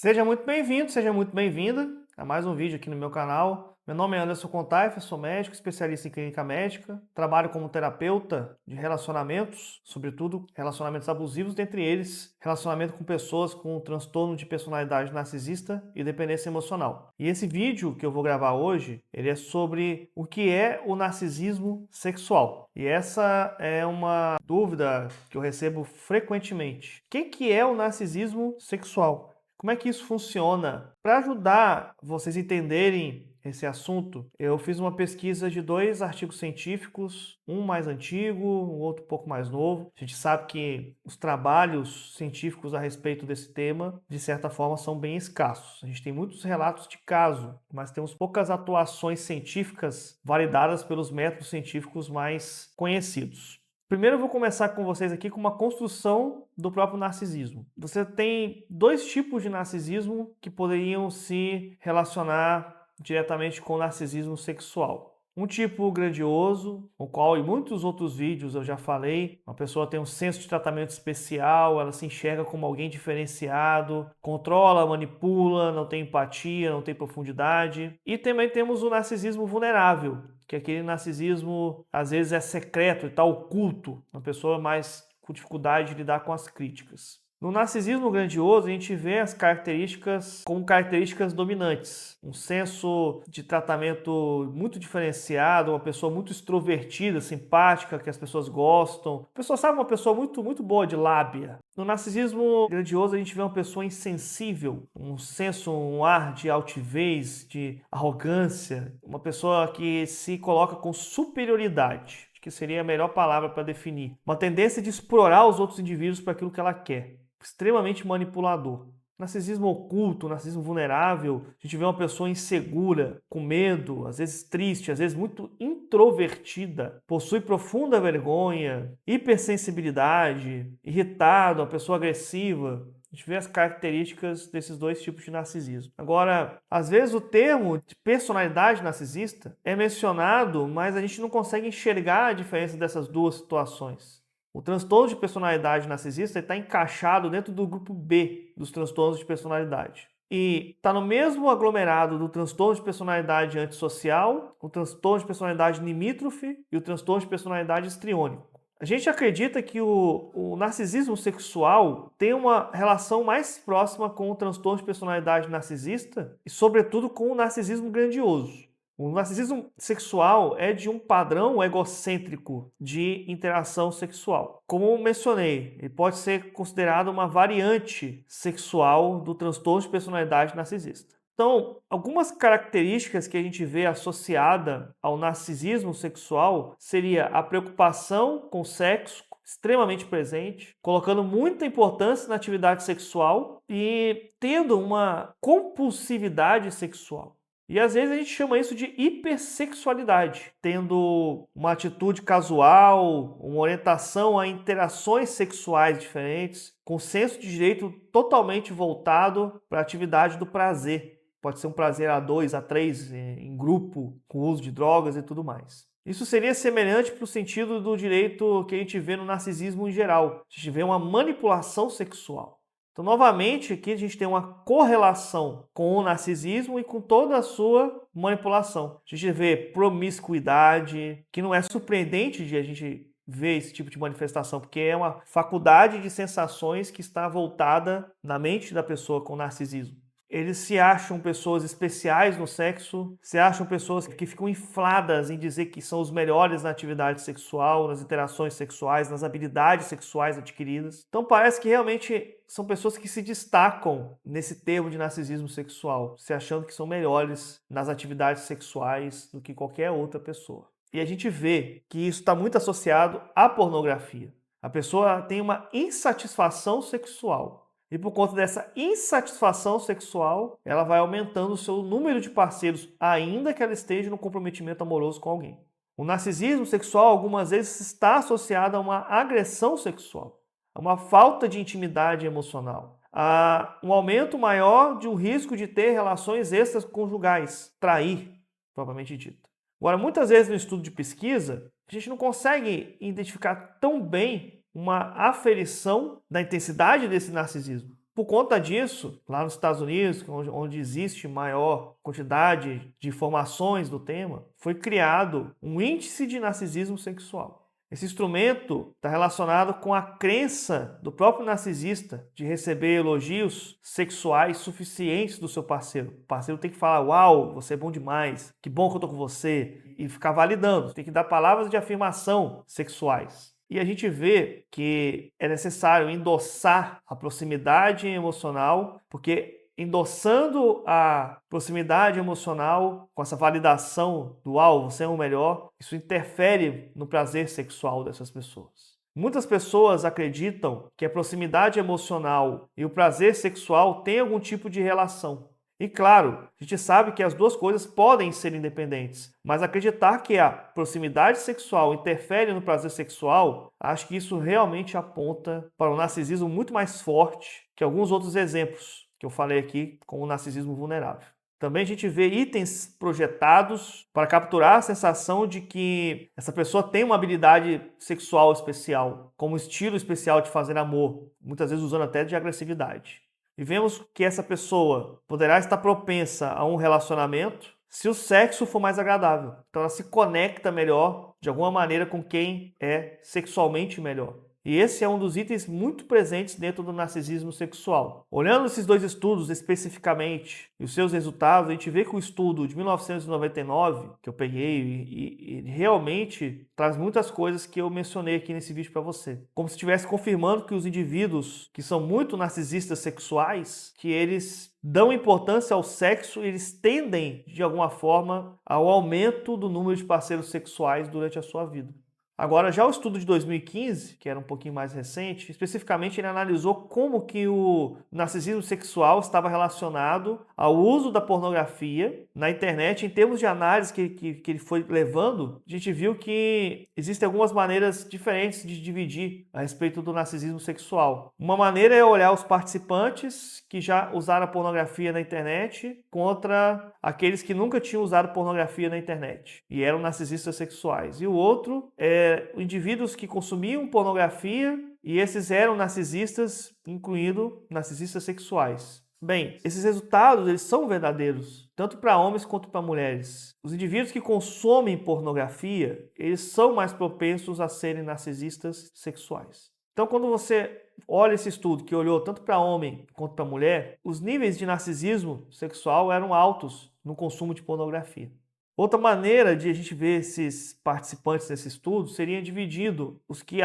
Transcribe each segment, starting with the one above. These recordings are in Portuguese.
Seja muito bem-vindo, seja muito bem-vinda a mais um vídeo aqui no meu canal. Meu nome é Anderson Contaif, sou médico, especialista em clínica médica, trabalho como terapeuta de relacionamentos, sobretudo relacionamentos abusivos, dentre eles relacionamento com pessoas com transtorno de personalidade narcisista e dependência emocional. E esse vídeo que eu vou gravar hoje, ele é sobre o que é o narcisismo sexual. E essa é uma dúvida que eu recebo frequentemente. O que é o narcisismo sexual? Como é que isso funciona? Para ajudar vocês a entenderem esse assunto, eu fiz uma pesquisa de 2 artigos científicos, um mais antigo, um outro um pouco mais novo. A gente sabe que os trabalhos científicos a respeito desse tema, de certa forma, são bem escassos. A gente tem muitos relatos de caso, mas temos poucas atuações científicas validadas pelos métodos científicos mais conhecidos. Primeiro eu vou começar com vocês aqui com uma construção do próprio narcisismo. Você tem 2 tipos de narcisismo que poderiam se relacionar diretamente com o narcisismo sexual. Um tipo grandioso, o qual em muitos outros vídeos eu já falei, uma pessoa tem um senso de tratamento especial, ela se enxerga como alguém diferenciado, controla, manipula, não tem empatia, não tem profundidade. E também temos o narcisismo vulnerável, que aquele narcisismo às vezes é secreto e está oculto, uma pessoa mais com dificuldade de lidar com as críticas. No narcisismo grandioso, a gente vê as características como características dominantes. Um senso de tratamento muito diferenciado, uma pessoa muito extrovertida, simpática, que as pessoas gostam. A pessoa sabe, uma pessoa muito boa de lábia. No narcisismo grandioso, a gente vê uma pessoa insensível, um senso, um ar de altivez, de arrogância, uma pessoa que se coloca com superioridade, que seria a melhor palavra para definir. Uma tendência de explorar os outros indivíduos para aquilo que ela quer. Extremamente manipulador. Narcisismo oculto, narcisismo vulnerável, a gente vê uma pessoa insegura, com medo, às vezes triste, às vezes muito introvertida, possui profunda vergonha, hipersensibilidade, irritado, uma pessoa agressiva. A gente vê as características desses 2 tipos de narcisismo. Agora, às vezes o termo de personalidade narcisista é mencionado, mas a gente não consegue enxergar a diferença dessas 2 situações. O transtorno de personalidade narcisista está encaixado dentro do grupo B dos transtornos de personalidade. E está no mesmo aglomerado do transtorno de personalidade antissocial, o transtorno de personalidade limítrofe e o transtorno de personalidade histriônico. A gente acredita que o narcisismo sexual tem uma relação mais próxima com o transtorno de personalidade narcisista e, sobretudo, com o narcisismo grandioso. O narcisismo sexual é de um padrão egocêntrico de interação sexual. Como mencionei, ele pode ser considerado uma variante sexual do transtorno de personalidade narcisista. Então, algumas características que a gente vê associada ao narcisismo sexual seria a preocupação com o sexo, extremamente presente, colocando muita importância na atividade sexual e tendo uma compulsividade sexual. E às vezes a gente chama isso de hipersexualidade, tendo uma atitude casual, uma orientação a interações sexuais diferentes, com senso de direito totalmente voltado para a atividade do prazer. Pode ser um prazer a 2, a 3, em grupo, com uso de drogas e tudo mais. Isso seria semelhante para o sentido do direito que a gente vê no narcisismo em geral. A gente vê uma manipulação sexual. Então, novamente, aqui a gente tem uma correlação com o narcisismo e com toda a sua manipulação. A gente vê promiscuidade, que não é surpreendente de a gente ver esse tipo de manifestação, porque é uma faculdade de sensações que está voltada na mente da pessoa com narcisismo. Eles se acham pessoas especiais no sexo, se acham pessoas que ficam infladas em dizer que são os melhores na atividade sexual, nas interações sexuais, nas habilidades sexuais adquiridas. Então parece que realmente são pessoas que se destacam nesse termo de narcisismo sexual, se achando que são melhores nas atividades sexuais do que qualquer outra pessoa. E a gente vê que isso está muito associado à pornografia. A pessoa tem uma insatisfação sexual. E por conta dessa insatisfação sexual, ela vai aumentando o seu número de parceiros, ainda que ela esteja no comprometimento amoroso com alguém. O narcisismo sexual, algumas vezes, está associado a uma agressão sexual, a uma falta de intimidade emocional, a um aumento maior de um risco de ter relações extraconjugais, trair, propriamente dito. Agora, muitas vezes no estudo de pesquisa, a gente não consegue identificar tão bem uma aferição da intensidade desse narcisismo. Por conta disso, lá nos Estados Unidos, onde existe maior quantidade de informações do tema, foi criado um índice de narcisismo sexual. Esse instrumento está relacionado com a crença do próprio narcisista de receber elogios sexuais suficientes do seu parceiro. O parceiro tem que falar: uau, você é bom demais, que bom que eu tô com você, e ficar validando. Tem que dar palavras de afirmação sexuais. E a gente vê que é necessário endossar a proximidade emocional, porque endossando a proximidade emocional com essa validação do você é o melhor, isso interfere no prazer sexual dessas pessoas. Muitas pessoas acreditam que a proximidade emocional e o prazer sexual têm algum tipo de relação. E claro, a gente sabe que as duas coisas podem ser independentes, mas acreditar que a proximidade sexual interfere no prazer sexual, acho que isso realmente aponta para um narcisismo muito mais forte que alguns outros exemplos que eu falei aqui com o narcisismo vulnerável. Também a gente vê itens projetados para capturar a sensação de que essa pessoa tem uma habilidade sexual especial, como estilo especial de fazer amor, muitas vezes usando até de agressividade. E vemos que essa pessoa poderá estar propensa a um relacionamento se o sexo for mais agradável. Então ela se conecta melhor, de alguma maneira, com quem é sexualmente melhor. E esse é um dos itens muito presentes dentro do narcisismo sexual. Olhando esses dois estudos especificamente e os seus resultados, a gente vê que o estudo de 1999, que eu peguei, e realmente traz muitas coisas que eu mencionei aqui nesse vídeo para você. Como se estivesse confirmando que os indivíduos que são muito narcisistas sexuais, que eles dão importância ao sexo, eles tendem, de alguma forma, ao aumento do número de parceiros sexuais durante a sua vida. Agora, já o estudo de 2015, que era um pouquinho mais recente, especificamente ele analisou como que o narcisismo sexual estava relacionado ao uso da pornografia na internet. Em termos de análise que ele foi levando, a gente viu que existem algumas maneiras diferentes de dividir a respeito do narcisismo sexual. Uma maneira é olhar os participantes que já usaram a pornografia na internet contra aqueles que nunca tinham usado pornografia na internet e eram narcisistas sexuais. E o outro é indivíduos que consumiam pornografia e esses eram narcisistas, incluindo narcisistas sexuais. Bem, esses resultados eles são verdadeiros, tanto para homens quanto para mulheres. Os indivíduos que consomem pornografia, eles são mais propensos a serem narcisistas sexuais. Então, quando você olha esse estudo que olhou tanto para homem quanto para mulher, os níveis de narcisismo sexual eram altos no consumo de pornografia. Outra maneira de a gente ver esses participantes desse estudo seria dividido os que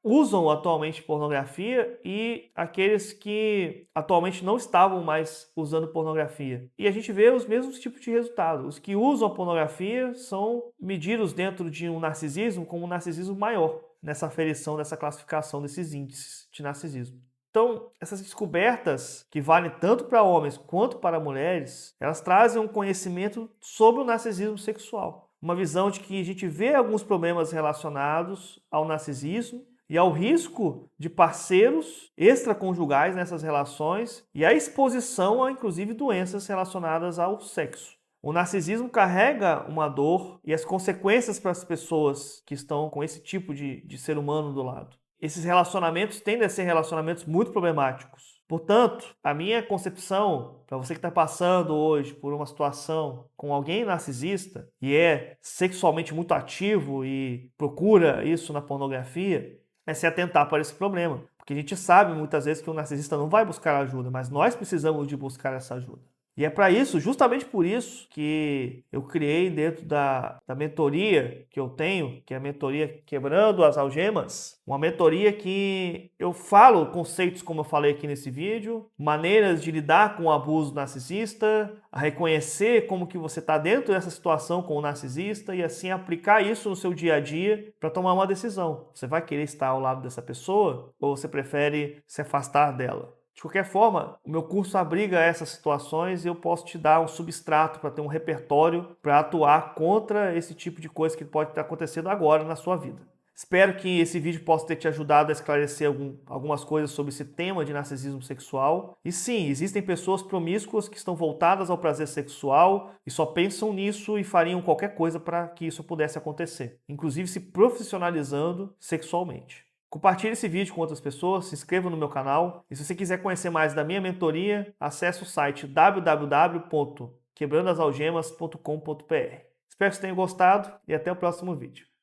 usam atualmente pornografia e aqueles que atualmente não estavam mais usando pornografia. E a gente vê os mesmos tipos de resultados. Os que usam a pornografia são medidos dentro de um narcisismo como um narcisismo maior, nessa aferição, dessa classificação desses índices de narcisismo. Então, essas descobertas, que valem tanto para homens quanto para mulheres, elas trazem um conhecimento sobre o narcisismo sexual. Uma visão de que a gente vê alguns problemas relacionados ao narcisismo e ao risco de parceiros extraconjugais nessas relações e a exposição a, inclusive, doenças relacionadas ao sexo. O narcisismo carrega uma dor e as consequências para as pessoas que estão com esse tipo de ser humano do lado. Esses relacionamentos tendem a ser relacionamentos muito problemáticos. Portanto, a minha concepção, para você que está passando hoje por uma situação com alguém narcisista e é sexualmente muito ativo e procura isso na pornografia, é se atentar para esse problema. Porque a gente sabe muitas vezes que o narcisista não vai buscar ajuda, mas nós precisamos de buscar essa ajuda. E é para isso, justamente por isso, que eu criei dentro da mentoria que eu tenho, que é a mentoria Quebrando as Algemas, uma mentoria que eu falo conceitos como eu falei aqui nesse vídeo, maneiras de lidar com o abuso narcisista, a reconhecer como que você está dentro dessa situação com o narcisista e assim aplicar isso no seu dia a dia para tomar uma decisão. Você vai querer estar ao lado dessa pessoa ou você prefere se afastar dela? De qualquer forma, o meu curso abriga essas situações e eu posso te dar um substrato para ter um repertório para atuar contra esse tipo de coisa que pode estar acontecendo agora na sua vida. Espero que esse vídeo possa ter te ajudado a esclarecer algumas coisas sobre esse tema de narcisismo sexual. E sim, existem pessoas promíscuas que estão voltadas ao prazer sexual e só pensam nisso e fariam qualquer coisa para que isso pudesse acontecer, inclusive se profissionalizando sexualmente. Compartilhe esse vídeo com outras pessoas, se inscreva no meu canal e se você quiser conhecer mais da minha mentoria, acesse o site www.quebrandoasalgemas.com.br. Espero que vocês tenham gostado e até o próximo vídeo.